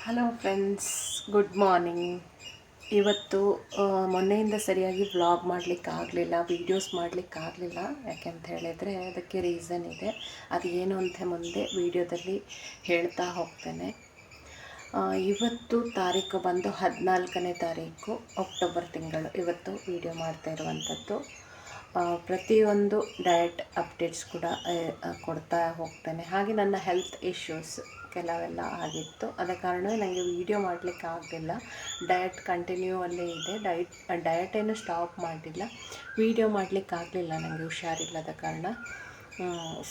Hello friends, good morning. ಇವತ್ತು ಮೊನ್ನೆಯಿಂದ ಸರಿಯಾಗಿ vlog ಮಾಡಲಿಕ್ಕಾಗಲಿಲ್ಲ, videos ಮಾಡಲಿಕ್ಕಾಗಲಿಲ್ಲ. ಯಾಕೆಂತ ಹೇಳಿದರೆ ಅದಕ್ಕೆ ರೀಸನ್ ಇದೆ. ಅದು ಏನು ಅಂತ ಮುಂದೆ ವೀಡಿಯೋದಲ್ಲಿ ಹೇಳ್ತಾ ಹೋಗ್ತೇನೆ. ಇವತ್ತು ತಾರೀಕು ಬಂದು 14ನೇ ತಾರೀಕು ಅಕ್ಟೋಬರ್ ತಿಂಗಳು. ಇವತ್ತು ವೀಡಿಯೋ ಮಾಡ್ತಾ ಇರುವಂಥದ್ದು. ಪ್ರತಿಯೊಂದು ಡಯಟ್ ಅಪ್ಡೇಟ್ಸ್ ಕೂಡ ಕೊಡ್ತಾ ಹೋಗ್ತೇನೆ. ಹಾಗೆ ನನ್ನ ಹೆಲ್ತ್ ಇಶ್ಯೂಸ್ ಕೆಲವೆಲ್ಲ ಆಗಿತ್ತು. ಆದ ಕಾರಣ ನನಗೆ ವೀಡಿಯೋ ಮಾಡಲಿಕ್ಕೆ ಆಗಲಿಲ್ಲ. ಡಯಟ್ ಕಂಟಿನ್ಯೂ ಅಲ್ಲೇ ಇದೆ. ಡಯಟೇನು ಸ್ಟಾಪ್ ಮಾಡಿಲ್ಲ. ವೀಡಿಯೋ ಮಾಡಲಿಕ್ಕೆ ಆಗಲಿಲ್ಲ ನನಗೆ ಹುಷಾರಿಲ್ಲದ ಕಾರಣ.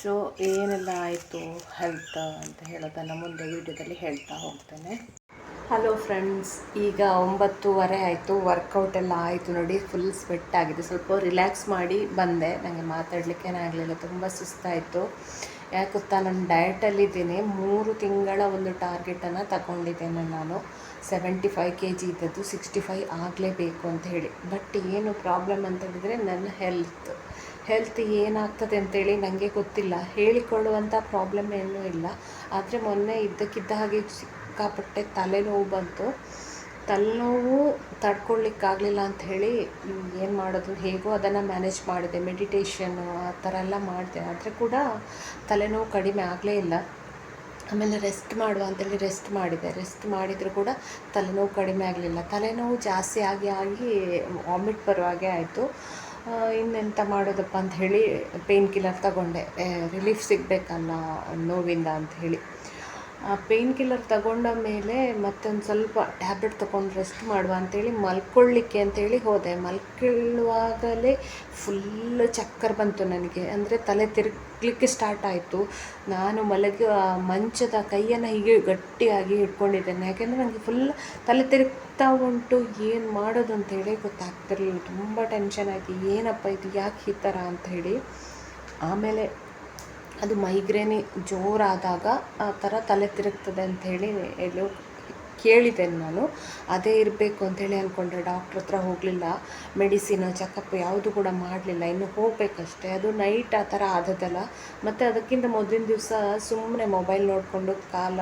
ಸೊ ಏನೆಲ್ಲ ಆಯಿತು ಹೆಲ್ತ್ ಅಂತ ಹೇಳೋದನ್ನು ಮುಂದೆ ವೀಡಿಯೋದಲ್ಲಿ ಹೇಳ್ತಾ ಹೋಗ್ತೇನೆ. ಹಲೋ ಫ್ರೆಂಡ್ಸ್, ಈಗ 9:30 ಆಯಿತು. ವರ್ಕೌಟ್ ಎಲ್ಲ ಆಯಿತು ನೋಡಿ. ಫುಲ್ ಸ್ವೆಟ್ ಆಗಿದೆ. ಸ್ವಲ್ಪ ರಿಲ್ಯಾಕ್ಸ್ ಮಾಡಿ ಬಂದೆ. ನನಗೆ ಮಾತಾಡಲಿಕ್ಕೇನೇ ಆಗಲಿಲ್ಲ, ತುಂಬ ಸುಸ್ತಾಯಿತು. ಯಾಕೆ ಗೊತ್ತಾ, ನಾನು ಡಯಟಲ್ಲಿದ್ದೀನಿ. 3 ತಿಂಗಳ ಒಂದು ಟಾರ್ಗೆಟನ್ನು ತಗೊಂಡಿದ್ದೇನೆ ನಾನು. 75 kg ಇದ್ದದ್ದು 65 ಆಗಲೇಬೇಕು ಅಂತ ಹೇಳಿ. ಬಟ್ ಏನು ಪ್ರಾಬ್ಲಮ್ ಅಂತ ಹೇಳಿದರೆ ನನ್ನ ಹೆಲ್ತ್ ಏನಾಗ್ತದೆ ಅಂತೇಳಿ ನನಗೆ ಗೊತ್ತಿಲ್ಲ. ಹೇಳಿಕೊಳ್ಳುವಂಥ ಪ್ರಾಬ್ಲಮ್ ಏನೂ ಇಲ್ಲ. ಆದರೆ ಮೊನ್ನೆ ಇದ್ದಕ್ಕಿದ್ದ ಹಾಗೆ ಸಿಕ್ಕಾಪಟ್ಟೆ ತಲೆನೋವು ಬಂತು. ತಲೆನೋವು ತಡ್ಕೊಳ್ಳಿಕ್ಕಾಗಲಿಲ್ಲ ಅಂಥೇಳಿ ಏನು ಮಾಡೋದು, ಹೇಗೋ ಅದನ್ನು ಮ್ಯಾನೇಜ್ ಮಾಡಿದೆ. ಮೆಡಿಟೇಷನ್ನು ಆ ಥರ ಎಲ್ಲ ಮಾಡಿದೆ. ಆದರೆ ಕೂಡ ತಲೆನೋವು ಕಡಿಮೆ ಆಗಲೇ ಇಲ್ಲ. ಆಮೇಲೆ ರೆಸ್ಟ್ ಮಾಡುವ ಅಂತೇಳಿ ರೆಸ್ಟ್ ಮಾಡಿದೆ. ರೆಸ್ಟ್ ಮಾಡಿದರೂ ಕೂಡ ತಲೆನೋವು ಕಡಿಮೆ ಆಗಲಿಲ್ಲ. ತಲೆನೋವು ಜಾಸ್ತಿ ಆಗಿ ವಾಮಿಟ್ ಬರುವಾಗೆ ಆಯಿತು. ಇನ್ನೆಂತ ಮಾಡೋದಪ್ಪ ಅಂತ ಹೇಳಿ ಪೇಯ್ನ್ ಕಿಲ್ಲರ್ ತಗೊಂಡೆ. ರಿಲೀಫ್ ಸಿಗಬೇಕಲ್ಲ ನೋವಿಂದ ಅಂಥೇಳಿ. ಪೇಯ್ನ್ ಕಿಲ್ಲರ್ ತಗೊಂಡ ಮೇಲೆ ಮತ್ತೊಂದು ಸ್ವಲ್ಪ ಟ್ಯಾಬ್ಲೆಟ್ ತೊಗೊಂಡು ರೆಸ್ಟ್ ಮಾಡುವ ಅಂಥೇಳಿ ಮಲ್ಕೊಳ್ಳಿಕ್ಕೆ ಅಂತೇಳಿ ಹೋದೆ. ಮಲ್ಕೊಳ್ಳುವಾಗಲೇ ಫುಲ್ ಚಕ್ಕರ್ ಬಂತು ನನಗೆ. ಅಂದರೆ ತಲೆ ತಿರುಗಲಿಕ್ಕೆ ಸ್ಟಾರ್ಟ್ ಆಯಿತು. ನಾನು ಮಂಚದ ಕೈಯನ್ನು ಹೀಗೆ ಗಟ್ಟಿಯಾಗಿ ಹಿಡ್ಕೊಂಡಿದ್ದೇನೆ. ಯಾಕೆಂದರೆ ನನಗೆ ಫುಲ್ ತಲೆ ತಿರುಗ್ತಾ ಉಂಟು. ಏನು ಮಾಡೋದು ಅಂತೇಳಿ ಗೊತ್ತಾಗ್ತಿರಲಿಲ್ಲ. ತುಂಬ ಟೆನ್ಷನ್ ಆಯಿತು. ಏನಪ್ಪ ಇದು, ಯಾಕೆ ಈ ಥರ ಅಂಥೇಳಿ. ಆಮೇಲೆ ಅದು ಮೈಗ್ರೇನ್ ಜೋರಾದಾಗ ಆ ಥರ ತಲೆ ತಿರುಗ್ತದೆ ಅಂಥೇಳಿ ಎಲ್ಲೋ ಕೇಳಿದ್ದೇನೆ ನಾನು. ಅದೇ ಇರಬೇಕು ಅಂಥೇಳಿ ಅಂದ್ಕೊಂಡೆ. ಡಾಕ್ಟ್ರ್ ಹತ್ರ ಹೋಗಲಿಲ್ಲ. ಮೆಡಿಸಿನ್ ಚೆಕಪ್ ಯಾವುದು ಕೂಡ ಮಾಡಲಿಲ್ಲ. ಇನ್ನು ಹೋಗಬೇಕಷ್ಟೇ. ಅದು ನೈಟ್ ಆ ಥರ ಆದದಲ್ಲ. ಮತ್ತು ಅದಕ್ಕಿಂತ ಮೊದಲಿನ ದಿವಸ ಸುಮ್ಮನೆ ಮೊಬೈಲ್ ನೋಡಿಕೊಂಡು ಕಾಲ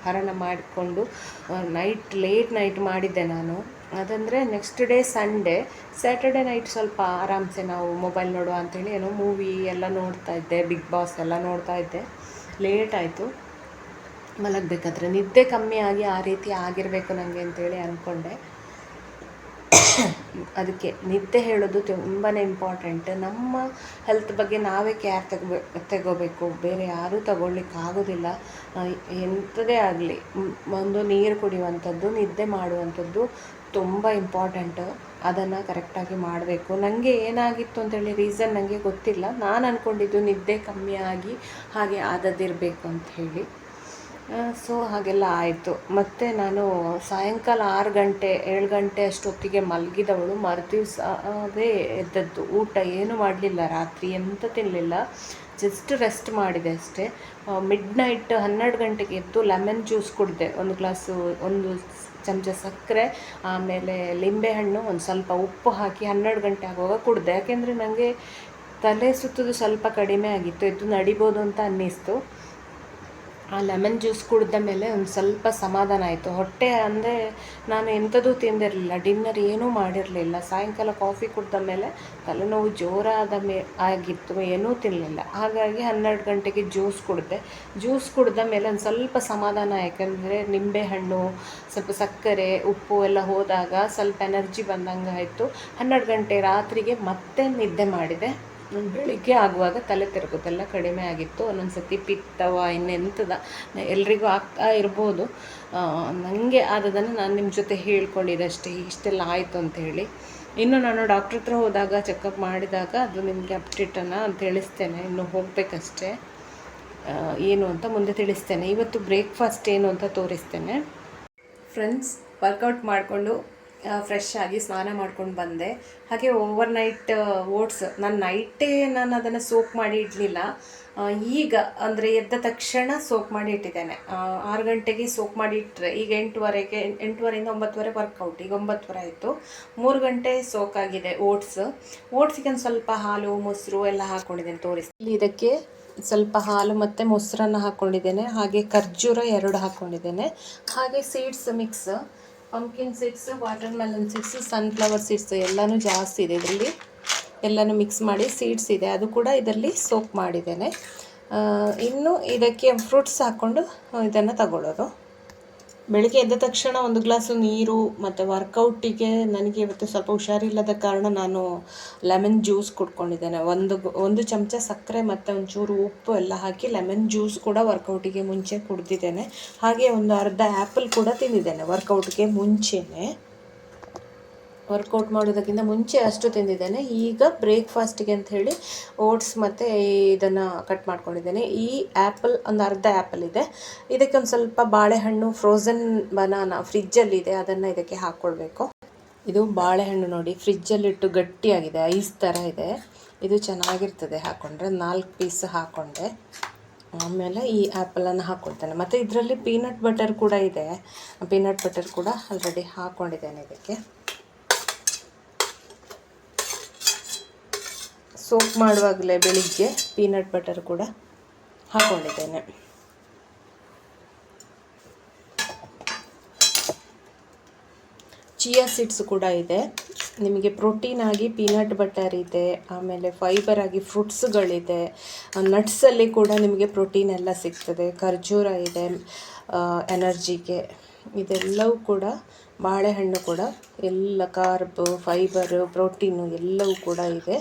ಹರಣ ಮಾಡಿಕೊಂಡು ಲೇಟ್ ನೈಟ್ ಮಾಡಿದ್ದೆ ನಾನು. ಅದಂದರೆ next day Sunday, Saturday night ಸ್ವಲ್ಪ ಆರಾಮ್ಸೆ ನಾವು ಮೊಬೈಲ್ ನೋಡುವ ಅಂಥೇಳಿ ಏನೋ ಮೂವಿ ಎಲ್ಲ ನೋಡ್ತಾ ಇದ್ದೆ. ಬಿಗ್ ಬಾಸ್ ಎಲ್ಲ ನೋಡ್ತಾ ಇದ್ದೆ. ಲೇಟ್ ಆಯಿತು ಮಲಗಬೇಕಾದ್ರೆ. ನಿದ್ದೆ ಕಮ್ಮಿ ಆಗಿ ಆ ರೀತಿ ಆಗಿರಬೇಕು ನನಗೆ ಅಂತೇಳಿ ಅಂದ್ಕೊಂಡೆ. ಅದಕ್ಕೆ ನಿದ್ದೆ ಹೇಳೋದು ತುಂಬಾ ಇಂಪಾರ್ಟೆಂಟ್. ನಮ್ಮ ಹೆಲ್ತ್ ಬಗ್ಗೆ ನಾವೇ ಕೇರ್ ತಗೋಬೇಕು. ಬೇರೆ ಯಾರೂ ತಗೊಳ್ಳಿಕ್ಕೆ ಆಗೋದಿಲ್ಲ. ಎಂಥದೇ ಆಗಲಿ, ಒಂದು ನೀರು ಕುಡಿಯುವಂಥದ್ದು, ನಿದ್ದೆ ಮಾಡುವಂಥದ್ದು ತುಂಬ ಇಂಪಾರ್ಟೆಂಟು. ಅದನ್ನು ಕರೆಕ್ಟಾಗಿ ಮಾಡಬೇಕು. ನನಗೆ ಏನಾಗಿತ್ತು ಅಂತೇಳಿ ರೀಸನ್ ನನಗೆ ಗೊತ್ತಿಲ್ಲ. ನಾನು ಅಂದ್ಕೊಂಡಿದ್ದು ನಿದ್ದೆ ಕಮ್ಮಿ ಆಗಿ ಹಾಗೆ ಆದದ್ದಿರಬೇಕು ಅಂಥೇಳಿ. ಸೊ ಹಾಗೆಲ್ಲ ಆಯಿತು. ಮತ್ತು ನಾನು ಸಾಯಂಕಾಲ 7 ಗಂಟೆ ಅಷ್ಟೊತ್ತಿಗೆ ಮಲಗಿದವಳು. ಮರುದಿವಸವೇ ಎದ್ದದ್ದು. ಊಟ ಏನೂ ಮಾಡಲಿಲ್ಲ. ರಾತ್ರಿ ಎಂತ ತಿನ್ನಲಿಲ್ಲ. ಜಸ್ಟ್ ರೆಸ್ಟ್ ಮಾಡಿದೆ ಅಷ್ಟೇ. ಮಿಡ್ನೈಟ್ 12 ಗಂಟೆಗೆ ಎದ್ದು ಲೆಮನ್ ಜ್ಯೂಸ್ ಕುಡಿದೆ. ಒಂದು ಚಮಚ ಸಕ್ಕರೆ, ಆಮೇಲೆ ಲಿಂಬೆಹಣ್ಣು, ಒಂದು ಸ್ವಲ್ಪ ಉಪ್ಪು ಹಾಕಿ 12 ಗಂಟೆ ಆಗುವಾಗ ಕುಡಿದೆ. ಯಾಕೆಂದರೆ ನನಗೆ ತಲೆ ಸುತ್ತೋದು ಸ್ವಲ್ಪ ಕಡಿಮೆ ಆಗಿತ್ತು. ಎದ್ದು ನಡಿಬೋದು ಅಂತ ಅನ್ನಿಸ್ತು. ಆ ಲೆಮನ್ ಜ್ಯೂಸ್ ಕುಡಿದ ಮೇಲೆ ಒಂದು ಸ್ವಲ್ಪ ಸಮಾಧಾನ ಆಯಿತು. ಹೊಟ್ಟೆ ಅಂದರೆ ನಾನು ಎಂಥದೂ ತಿಂದಿರಲಿಲ್ಲ. ಡಿನ್ನರ್ ಏನೂ ಮಾಡಿರಲಿಲ್ಲ. ಸಾಯಂಕಾಲ ಕಾಫಿ ಕುಡಿದ ಮೇಲೆ ತಲೆನೋವು ಜೋರಾದ ಆಗಿತ್ತು. ಏನೂ ತಿನ್ನಲಿಲ್ಲ. ಹಾಗಾಗಿ 12 ಗಂಟೆಗೆ ಜ್ಯೂಸ್ ಕುಡಿದ ಮೇಲೆ ಒಂದು ಸ್ವಲ್ಪ ಸಮಾಧಾನ. ಯಾಕೆಂದರೆ ನಿಂಬೆಹಣ್ಣು, ಸ್ವಲ್ಪ ಸಕ್ಕರೆ, ಉಪ್ಪು ಎಲ್ಲ ಹೋದಾಗ ಸ್ವಲ್ಪ ಎನರ್ಜಿ ಬಂದಂಗೆ ಆಯಿತು. 12 ಗಂಟೆ ರಾತ್ರಿಗೆ ಮತ್ತೆ ನಿದ್ದೆ ಮಾಡಿದೆ. ಬೆಳಿಗ್ಗೆ ಆಗುವಾಗ ತಲೆ ತಿರುಗೋದೆಲ್ಲ ಕಡಿಮೆ ಆಗಿತ್ತು. ಒಂದೊಂದು ಸತಿ ಪಿತ್ತವ ಇನ್ನೆಂಥದ ಎಲ್ರಿಗೂ ಆಗ್ತಾ ಇರ್ಬೋದು. ನನಗೆ ಆದದನ್ನು ನಾನು ನಿಮ್ಮ ಜೊತೆ ಹೇಳ್ಕೊಂಡಿದ್ದೆ ಅಷ್ಟೇ. ಇಷ್ಟೆಲ್ಲ ಆಯಿತು ಅಂಥೇಳಿ. ಇನ್ನು ನಾನು ಡಾಕ್ಟ್ರ್ ಹತ್ರ ಹೋದಾಗ, ಚೆಕಪ್ ಮಾಡಿದಾಗ ಅದು ನಿಮಗೆ ಅಪ್ಡೇಟನ್ನು ತಿಳಿಸ್ತೇನೆ. ಇನ್ನು ಹೋಗಬೇಕಷ್ಟೇ. ಏನು ಅಂತ ಮುಂದೆ ತಿಳಿಸ್ತೇನೆ. ಇವತ್ತು ಬ್ರೇಕ್ಫಾಸ್ಟ್ ಏನು ಅಂತ ತೋರಿಸ್ತೇನೆ. ಫ್ರೆಂಡ್ಸ್, ವರ್ಕೌಟ್ ಮಾಡಿಕೊಂಡು ಫ್ರೆಶ್ ಆಗಿ ಸ್ನಾನ ಮಾಡ್ಕೊಂಡು ಬಂದೆ. ಹಾಗೆ ಓವರ್ನೈಟ್ ಓಟ್ಸ್ ನಾನು ಅದನ್ನು ಸೋಕ್ ಮಾಡಿ ಇಡಲಿಲ್ಲ. ಈಗ ಅಂದರೆ ಎದ್ದ ತಕ್ಷಣ ಸೋಕ್ ಮಾಡಿ ಇಟ್ಟಿದ್ದೇನೆ. 6 ಗಂಟೆಗೆ ಸೋಕ್ ಮಾಡಿ ಇಟ್ಟರೆ ಈಗ 8:30ಇಂದ 9:00 ವರ್ಕೌಟ್. ಈಗ 9:00 ಆಯಿತು. 3 ಗಂಟೆ ಸೋಕಾಗಿದೆ ಓಟ್ಸಿಗೆ ಒಂದು ಸ್ವಲ್ಪ ಹಾಲು, ಮೊಸರು ಎಲ್ಲ ಹಾಕ್ಕೊಂಡಿದ್ದೇನೆ. ತೋರಿಸ್ತೀನಿ. ಇದಕ್ಕೆ ಸ್ವಲ್ಪ ಹಾಲು ಮತ್ತು ಮೊಸರನ್ನು ಹಾಕ್ಕೊಂಡಿದ್ದೇನೆ. ಹಾಗೆ ಖರ್ಜೂರ 2 ಹಾಕ್ಕೊಂಡಿದ್ದೇನೆ. ಹಾಗೆ seeds mix, pumpkin seeds, water melon seeds, sunflower seeds ಎಲ್ಲನೂ ಜಾಸ್ತಿ ಇದೆ ಇದರಲ್ಲಿ. ಎಲ್ಲನೂ ಮಿಕ್ಸ್ ಮಾಡಿ ಸೀಡ್ಸ್ ಇದೆ, ಅದು ಕೂಡ ಇದರಲ್ಲಿ ಸೋಕ್ ಮಾಡಿದ್ದೇನೆ. ಇನ್ನು ಇದಕ್ಕೆ ಫ್ರೂಟ್ಸ್ ಹಾಕ್ಕೊಂಡು ಇದನ್ನು ತಗೊಳ್ಳೋದು. ಬೆಳಗ್ಗೆ ಎದ್ದ ತಕ್ಷಣ 1 ಗ್ಲಾಸು ನೀರು ಮತ್ತು ವರ್ಕೌಟಿಗೆ ನನಗೆ ಇವತ್ತು ಸ್ವಲ್ಪ ಹುಷಾರಿಲ್ಲದ ಕಾರಣ ನಾನು ಲೆಮನ್ ಜ್ಯೂಸ್ ಕುಡ್ಕೊಂಡಿದ್ದೇನೆ. ಒಂದು ಚಮಚ ಸಕ್ಕರೆ ಮತ್ತು ಒಂಚೂರು ಉಪ್ಪು ಎಲ್ಲ ಹಾಕಿ ಲೆಮನ್ ಜ್ಯೂಸ್ ಕೂಡ ವರ್ಕೌಟಿಗೆ ಮುಂಚೆ ಕುಡ್ದಿದ್ದೇನೆ. ಹಾಗೆ ಒಂದು ಅರ್ಧ ಆ್ಯಪಲ್ ಕೂಡ ತಿಂದಿದ್ದೇನೆ ವರ್ಕೌಟ್ಗೆ ಮುಂಚೆನೇ. ವರ್ಕೌಟ್ ಮಾಡೋದಕ್ಕಿಂತ ಮುಂಚೆ ಅಷ್ಟು ತಿಂದಿದ್ದೇನೆ. ಈಗ ಬ್ರೇಕ್ಫಾಸ್ಟಿಗೆ ಅಂತ ಹೇಳಿ ಓಟ್ಸ್ ಮತ್ತು ಇದನ್ನು ಕಟ್ ಮಾಡ್ಕೊಂಡಿದ್ದೇನೆ. ಈ ಆ್ಯಪಲ್ ಒಂದು ಅರ್ಧ ಆ್ಯಪಲ್ ಇದೆ. ಇದಕ್ಕೆ ಒಂದು ಸ್ವಲ್ಪ ಬಾಳೆಹಣ್ಣು, ಫ್ರೋಝನ್ ಬನಾನಾ ಫ್ರಿಜ್ಜಲ್ಲಿದೆ, ಅದನ್ನು ಇದಕ್ಕೆ ಹಾಕ್ಕೊಳ್ಬೇಕು. ಇದು ಬಾಳೆಹಣ್ಣು ನೋಡಿ, ಫ್ರಿಜ್ಜಲ್ಲಿಟ್ಟು ಗಟ್ಟಿಯಾಗಿದೆ, ಐಸ್ ಥರ ಇದೆ. ಇದು ಚೆನ್ನಾಗಿರ್ತದೆ ಹಾಕ್ಕೊಂಡ್ರೆ. 4 ಪೀಸ್ ಹಾಕ್ಕೊಂಡೆ. ಆಮೇಲೆ ಈ ಆ್ಯಪಲನ್ನು ಹಾಕ್ಕೊಳ್ತೇನೆ. ಮತ್ತು ಇದರಲ್ಲಿ ಪೀನಟ್ ಬಟರ್ ಕೂಡ ಇದೆ. ಪೀನಟ್ ಬಟರ್ ಕೂಡ ಆಲ್ರೆಡಿ ಹಾಕ್ಕೊಂಡಿದ್ದೇನೆ. ಇದಕ್ಕೆ ಸೋಪ್ ಮಾಡುವಾಗಲೇ ಬೆಳಿಗ್ಗೆ ಪೀನಟ್ ಬಟರ್ ಕೂಡ ಹಾಕ್ಕೊಂಡಿದ್ದೇನೆ. ಚಿಯಾ ಸೀಡ್ಸ್ ಕೂಡ ಇದೆ. ನಿಮಗೆ ಪ್ರೋಟೀನ್ ಆಗಿ ಪೀನಟ್ ಬಟರ್ ಇದೆ, ಆಮೇಲೆ ಫೈಬರ್ ಆಗಿ ಫ್ರೂಟ್ಸ್ಗಳಿದೆ, ನಟ್ಸಲ್ಲಿ ಕೂಡ ನಿಮಗೆ ಪ್ರೋಟೀನ್ ಎಲ್ಲ ಸಿಗ್ತದೆ. ಖರ್ಜೂರ ಇದೆ ಎನರ್ಜಿಗೆ. ಇದೆಲ್ಲವೂ ಕೂಡ, ಬಾಳೆಹಣ್ಣು ಕೂಡ ಎಲ್ಲ ಕಾರ್ಬ್, ಫೈಬರು, ಪ್ರೋಟೀನು ಎಲ್ಲವೂ ಕೂಡ ಇದೆ.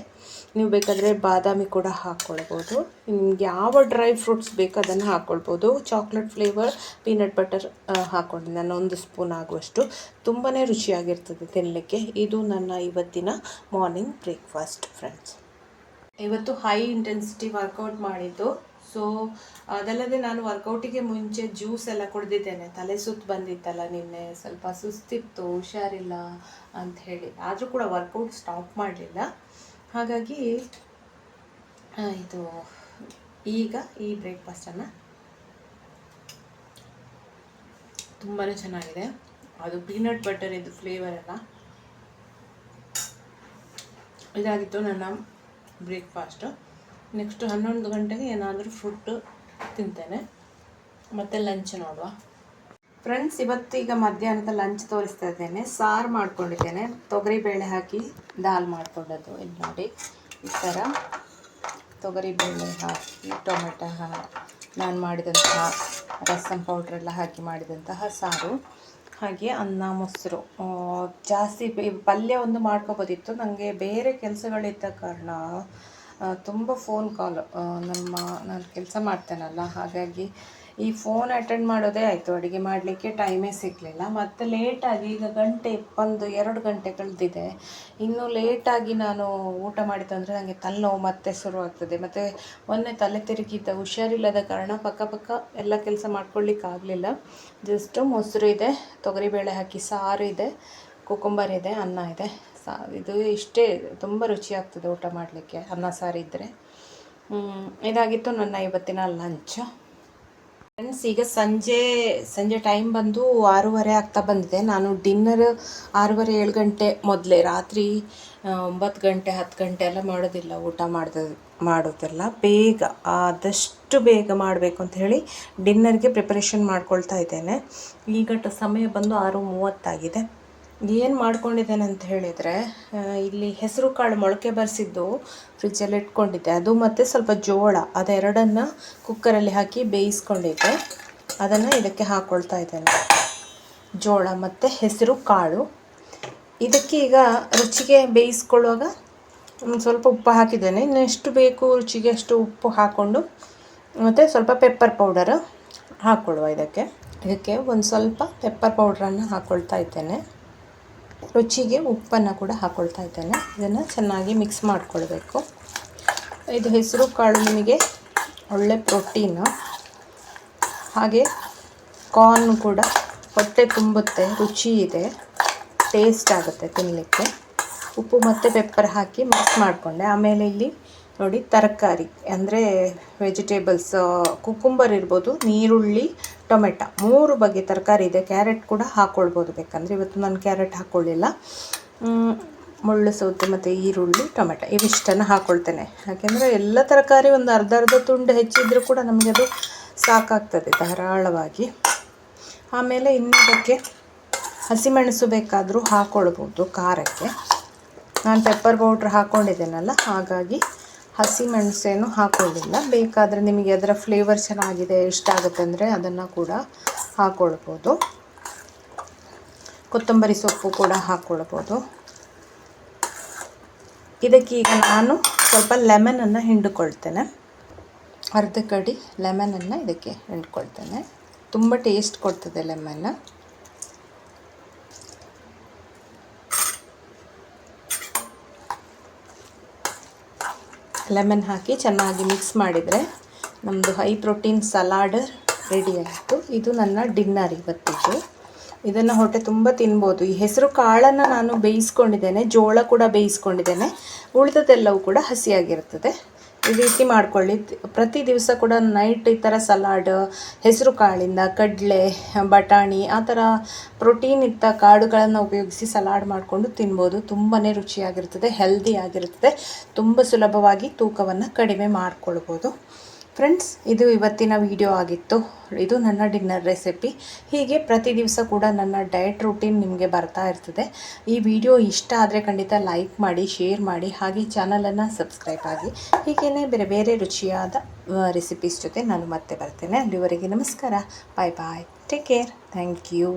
ನೀವು ಬೇಕಾದರೆ ಬಾದಾಮಿ ಕೂಡ ಹಾಕ್ಕೊಳ್ಬೋದು. ನಿಮ್ಗೆ ಯಾವ ಡ್ರೈ ಫ್ರೂಟ್ಸ್ ಬೇಕು ಅದನ್ನು ಹಾಕ್ಕೊಳ್ಬೋದು. ಚಾಕ್ಲೇಟ್ ಫ್ಲೇವರ್ ಪೀನಟ್ ಬಟರ್ ಹಾಕ್ಕೊಂಡಿದ್ದೆ ನಾನು 1 ಸ್ಪೂನ್ ಆಗುವಷ್ಟು. ತುಂಬಾ ರುಚಿಯಾಗಿರ್ತದೆ ತಿನ್ನಲಿಕ್ಕೆ. ಇದು ನನ್ನ ಇವತ್ತಿನ ಮಾರ್ನಿಂಗ್ ಬ್ರೇಕ್ಫಾಸ್ಟ್ ಫ್ರೆಂಡ್ಸ್. ಇವತ್ತು ಹೈ ಇಂಟೆನ್ಸಿಟಿ ವರ್ಕೌಟ್ ಮಾಡಿದ್ದು. ಸೊ ಅದಲ್ಲದೆ ನಾನು ವರ್ಕೌಟಿಗೆ ಮುಂಚೆ ಜ್ಯೂಸ್ ಎಲ್ಲ ಕುಡಿದಿದ್ದೇನೆ. ತಲೆ ಸುತ್ತು ಬಂದಿತ್ತಲ್ಲ ನಿನ್ನೆ, ಸ್ವಲ್ಪ ಸುಸ್ತಿತ್ತು, ಹುಷಾರಿಲ್ಲ ಅಂಥೇಳಿ. ಆದರೂ ಕೂಡ ವರ್ಕೌಟ್ ಸ್ಟಾಪ್ ಮಾಡಲಿಲ್ಲ. ಹಾಗಾಗಿ ಇದು ಈಗ ಈ ಬ್ರೇಕ್ಫಾಸ್ಟನ್ನು ತುಂಬಾ ಚೆನ್ನಾಗಿದೆ. ಅದು ಪೀನಟ್ ಬಟರ್ ಇದು ಫ್ಲೇವರ್ ಎಲ್ಲ. ಇದಾಗಿತ್ತು ನನ್ನ ಬ್ರೇಕ್ಫಾಸ್ಟು. ನೆಕ್ಸ್ಟು 11 ಗಂಟೆಗೆ ಏನಾದರೂ ಫುಡ್ಡು ತಿಂತೇನೆ, ಮತ್ತು ಲಂಚ್ ನೋಡುವ ಫ್ರೆಂಡ್ಸ್. ಇವತ್ತೀಗ ಮಧ್ಯಾಹ್ನದ ಲಂಚ್ ತೋರಿಸ್ತಾ ಇದ್ದೇನೆ. ಸಾರು ಮಾಡ್ಕೊಂಡಿದ್ದೇನೆ, ತೊಗರಿಬೇಳೆ ಹಾಕಿ ದಾಲ್ ಮಾಡ್ಕೊಂಡದ್ದು. ಇಲ್ಲಿ ನೋಡಿ, ಈ ಥರ ತೊಗರಿಬೇಳೆ ಹಾಕಿ ಟೊಮೆಟೊ ನಾನು ಮಾಡಿದಂತಹ ರಸಮ್ ಪೌಡ್ರೆಲ್ಲ ಹಾಕಿ ಮಾಡಿದಂತಹ ಸಾರು. ಹಾಗೆ ಅನ್ನ, ಮೊಸರು. ಜಾಸ್ತಿ ಪಲ್ಯ ಒಂದು ಮಾಡ್ಕೊಬೋದಿತ್ತು. ನನಗೆ ಬೇರೆ ಕೆಲಸಗಳಿದ್ದ ಕಾರಣ ತುಂಬ ಫೋನ್ ಕಾಲು, ನಾನು ಕೆಲಸ ಮಾಡ್ತೇನಲ್ಲ, ಹಾಗಾಗಿ ಈ ಫೋನ್ ಅಟೆಂಡ್ ಮಾಡೋದೇ ಆಯಿತು. ಅಡುಗೆ ಮಾಡಲಿಕ್ಕೆ ಟೈಮೇ ಸಿಗಲಿಲ್ಲ. ಮತ್ತು ಲೇಟಾಗಿ ಈಗ 1-2 ಗಂಟೆ ಕಳೆದಿದೆ. ಇನ್ನು ಲೇಟಾಗಿ ನಾನು ಊಟ ಮಾಡಿದಂದರೆ ನನಗೆ ತಲೆನೋವು ಮತ್ತೆ ಶುರುವಾಗ್ತದೆ. ಮತ್ತು ಮೊನ್ನೆ ತಲೆ ತಿರುಗಿದ್ದ, ಹುಷಾರಿಲ್ಲದ ಕಾರಣ ಪಕ್ಕ ಎಲ್ಲ ಕೆಲಸ ಮಾಡ್ಕೊಳ್ಳಿಕ್ಕಾಗಲಿಲ್ಲ. ಜಸ್ಟು ಮೊಸರು ಇದೆ, ತೊಗರಿಬೇಳೆ ಹಾಕಿ ಸಾರು ಇದೆ, ಕುಕುಂಬರ್ ಇದೆ, ಅನ್ನ ಇದೆ. ಇದು ಇಷ್ಟೇ. ತುಂಬ ರುಚಿಯಾಗ್ತದೆ ಊಟ ಮಾಡಲಿಕ್ಕೆ ಅನ್ನ ಸಾರು ಇದ್ದರೆ. ಇದಾಗಿತ್ತು ನನ್ನ ಇವತ್ತಿನ ಲಂಚ್ ಫ್ರೆಂಡ್ಸ್. ಈಗ ಸಂಜೆ ಟೈಮ್ ಬಂದು 6:30 ಆಗ್ತಾ ಬಂದಿದೆ. ನಾನು ಡಿನ್ನರ್ 6:30-7 ಗಂಟೆ ಮೊದಲೇ, ರಾತ್ರಿ 9 ಗಂಟೆ 10 ಗಂಟೆ ಎಲ್ಲ ಮಾಡೋದಿಲ್ಲ. ಊಟ ಮಾಡೋದೆಲ್ಲ ಬೇಗ, ಆದಷ್ಟು ಬೇಗ ಮಾಡಬೇಕು ಅಂತ ಹೇಳಿ ಡಿನ್ನರ್ಗೆ ಪ್ರಿಪರೇಷನ್ ಮಾಡ್ಕೊಳ್ತಾ ಇದ್ದೇನೆ. ಈಗ ಸಮಯ ಬಂದು 6:30 ಆಗಿದೆ. ಏನು ಮಾಡ್ಕೊಂಡಿದ್ದೇನೆ ಅಂತ ಹೇಳಿದರೆ, ಇಲ್ಲಿ ಹೆಸರು ಕಾಳು ಮೊಳಕೆ ಬರೆಸಿದ್ದು ಫ್ರಿಜ್ಜಲ್ಲಿ ಇಟ್ಕೊಂಡಿದ್ದೆ. ಅದು ಮತ್ತು ಸ್ವಲ್ಪ ಜೋಳ, ಅದೆರಡನ್ನು ಕುಕ್ಕರಲ್ಲಿ ಹಾಕಿ ಬೇಯಿಸ್ಕೊಂಡಿದ್ದೆ. ಅದನ್ನು ಇದಕ್ಕೆ ಹಾಕ್ಕೊಳ್ತಾ ಇದ್ದೇನೆ. ಜೋಳ ಮತ್ತು ಹೆಸರು ಕಾಳು. ಇದಕ್ಕೆ ಈಗ ರುಚಿಗೆ ಬೇಯಿಸ್ಕೊಳ್ಳುವಾಗ ಸ್ವಲ್ಪ ಉಪ್ಪು ಹಾಕಿದ್ದೇನೆ. ಇನ್ನು ಎಷ್ಟು ಬೇಕು ರುಚಿಗೆ ಅಷ್ಟು ಉಪ್ಪು ಹಾಕ್ಕೊಂಡು, ಮತ್ತು ಸ್ವಲ್ಪ ಪೆಪ್ಪರ್ ಪೌಡರ್ ಹಾಕ್ಕೊಳ್ಳುವ. ಇದಕ್ಕೆ ಒಂದು ಸ್ವಲ್ಪ ಪೆಪ್ಪರ್ ಪೌಡ್ರನ್ನು ಹಾಕ್ಕೊಳ್ತಾ ಇದ್ದೇನೆ. ರುಚಿಗೆ ಉಪ್ಪನ್ನು ಕೂಡ ಹಾಕ್ಕೊಳ್ತಾ ಇದ್ದೇನೆ. ಇದನ್ನು ಚೆನ್ನಾಗಿ ಮಿಕ್ಸ್ ಮಾಡಿಕೊಳ್ಬೇಕು. ಇದು ಹೆಸರು ಕಾಳು ನಿಮಗೆ ಒಳ್ಳೆ ಪ್ರೋಟೀನು. ಹಾಗೆ ಕಾರ್ನ್ ಕೂಡ ಹೊಟ್ಟೆ ತುಂಬುತ್ತೆ, ರುಚಿ ಇದೆ, ಟೇಸ್ಟ್ ಆಗುತ್ತೆ ತಿನ್ನಲಿಕ್ಕೆ. ಉಪ್ಪು ಮತ್ತು ಪೆಪ್ಪರ್ ಹಾಕಿ ಮಿಕ್ಸ್ ಮಾಡಿಕೊಂಡೆ. ಆಮೇಲೆ ಇಲ್ಲಿ ನೋಡಿ, ತರಕಾರಿ ಅಂದರೆ ವೆಜಿಟೇಬಲ್ಸ್, ಕುಕುಂಬರ್ ಇರ್ಬೋದು, ನೀರುಳ್ಳಿ, ಟೊಮೆಟೊ, 3 ಬಗೆ ತರಕಾರಿ ಇದೆ. ಕ್ಯಾರೆಟ್ ಕೂಡ ಹಾಕ್ಕೊಳ್ಬೋದು ಬೇಕಂದರೆ. ಇವತ್ತು ನಾನು ಕ್ಯಾರೆಟ್ ಹಾಕ್ಕೊಳ್ಳಿಲ್ಲ. ಮುಳ್ಳು ಸೌತೆ ಮತ್ತು ಈರುಳ್ಳಿ ಟೊಮೆಟೊ ಇವಿಷ್ಟನ್ನು ಹಾಕ್ಕೊಳ್ತೇನೆ. ಯಾಕೆಂದರೆ ಎಲ್ಲ ತರಕಾರಿ ಒಂದು ಅರ್ಧ ಅರ್ಧ ತುಂಡು ಹೆಚ್ಚಿದ್ರೂ ಕೂಡ ನಮಗೆ ಅದು ಸಾಕಾಗ್ತದೆ ಧಾರಾಳವಾಗಿ. ಆಮೇಲೆ ಇನ್ನದಕ್ಕೆ ಹಸಿಮೆಣಸು ಬೇಕಾದರೂ ಹಾಕ್ಕೊಳ್ಬೋದು ಖಾರಕ್ಕೆ. ನಾನು ಪೆಪ್ಪರ್ ಪೌಡ್ರ್ ಹಾಕ್ಕೊಂಡಿದ್ದೇನಲ್ಲ, ಹಾಗಾಗಿ ಹಸಿಮೆಣಸೇನು ಹಾಕ್ಕೊಳ್ಳಿಲ್ಲ. ಬೇಕಾದರೆ ನಿಮಗೆ ಅದರ ಫ್ಲೇವರ್ ಚೆನ್ನಾಗಿದೆ ಇಷ್ಟ ಆಗುತ್ತೆ ಅಂದರೆ ಅದನ್ನು ಕೂಡ ಹಾಕ್ಕೊಳ್ಬೋದು. ಕೊತ್ತಂಬರಿ ಸೊಪ್ಪು ಕೂಡ ಹಾಕ್ಕೊಳ್ಬೋದು. ಇದಕ್ಕೀಗ ನಾನು ಸ್ವಲ್ಪ ಲೆಮನನ್ನು ಹಿಂಡಿಕೊಳ್ತೇನೆ. ಅರ್ಧ ಕಡಿ ಲೆಮನನ್ನು ಇದಕ್ಕೆ ಹಿಂಡ್ಕೊಳ್ತೇನೆ. ತುಂಬ ಟೇಸ್ಟ್ ಕೊಡ್ತದೆ ಲೆಮನ್. ಲೆಮನ್ ಹಾಕಿ ಚೆನ್ನಾಗಿ ಮಿಕ್ಸ್ ಮಾಡಿದರೆ ನಮ್ಮದು ಹೈ ಪ್ರೋಟೀನ್ ಸಲಾಡ್ ರೆಡಿ ಆಯಿತು. ಇದು ನನ್ನ ಡಿನ್ನರ್ ಇವತ್ತಿಗೆ. ಇದನ್ನು ಹೊಟ್ಟೆ ತುಂಬ ತಿನ್ಬೋದು. ಈ ಹೆಸರು ಕಾಳನ್ನು ನಾನು ಬೇಯಿಸ್ಕೊಂಡಿದ್ದೇನೆ, ಜೋಳ ಕೂಡ ಬೇಯಿಸ್ಕೊಂಡಿದ್ದೇನೆ. ಉಳಿದದೆಲ್ಲವೂ ಕೂಡ ಹಸಿಯಾಗಿರ್ತದೆ. ಈ ರೀತಿ ಮಾಡ್ಕೊಳ್ಳಿ. ಪ್ರತಿ ದಿವಸ ಕೂಡ ನೈಟ್ ಈ ಥರ ಸಲಾಡ್ ಹೆಸರು ಕಾಳಿಂದ ಕಡಲೆ, ಬಟಾಣಿ ಆ ಥರ ಪ್ರೋಟೀನ್ ಇದ್ದ ಕಾಳುಗಳನ್ನು ಉಪಯೋಗಿಸಿ ಸಲಾಡ್ ಮಾಡಿಕೊಂಡು ತಿನ್ಬೋದು. ತುಂಬಾ ರುಚಿಯಾಗಿರ್ತದೆ, ಹೆಲ್ದಿ ಆಗಿರ್ತದೆ. ತುಂಬ ಸುಲಭವಾಗಿ ತೂಕವನ್ನು ಕಡಿಮೆ ಮಾಡ್ಕೊಳ್ಬೋದು. ಫ್ರೆಂಡ್ಸ್, ಇದು ಇವತ್ತಿನ ವಿಡಿಯೋ ಆಗಿತ್ತು. ಇದು ನನ್ನ ಡಿನ್ನರ್ ರೆಸಿಪಿ. ಹೀಗೆ ಪ್ರತಿ ದಿವಸ ಕೂಡ ನನ್ನ ಡಯಟ್ ರೂಟೀನ್ ನಿಮಗೆ ಬರ್ತಾ ಇರ್ತದೆ. ಈ ವಿಡಿಯೋ ಇಷ್ಟ ಆದರೆ ಖಂಡಿತ ಲೈಕ್ ಮಾಡಿ, ಶೇರ್ ಮಾಡಿ, ಹಾಗೆ ಚಾನಲನ್ನು ಸಬ್ಸ್ಕ್ರೈಬ್ ಆಗಿ. ಹೀಗೇ ಬೇರೆ ಬೇರೆ ರುಚಿಯಾದ ರೆಸಿಪೀಸ್ ಜೊತೆ ನಾನು ಮತ್ತೆ ಬರ್ತೇನೆ. ಅಲ್ಲಿವರೆಗೆ ನಮಸ್ಕಾರ. Bye bye. Take care. Thank you.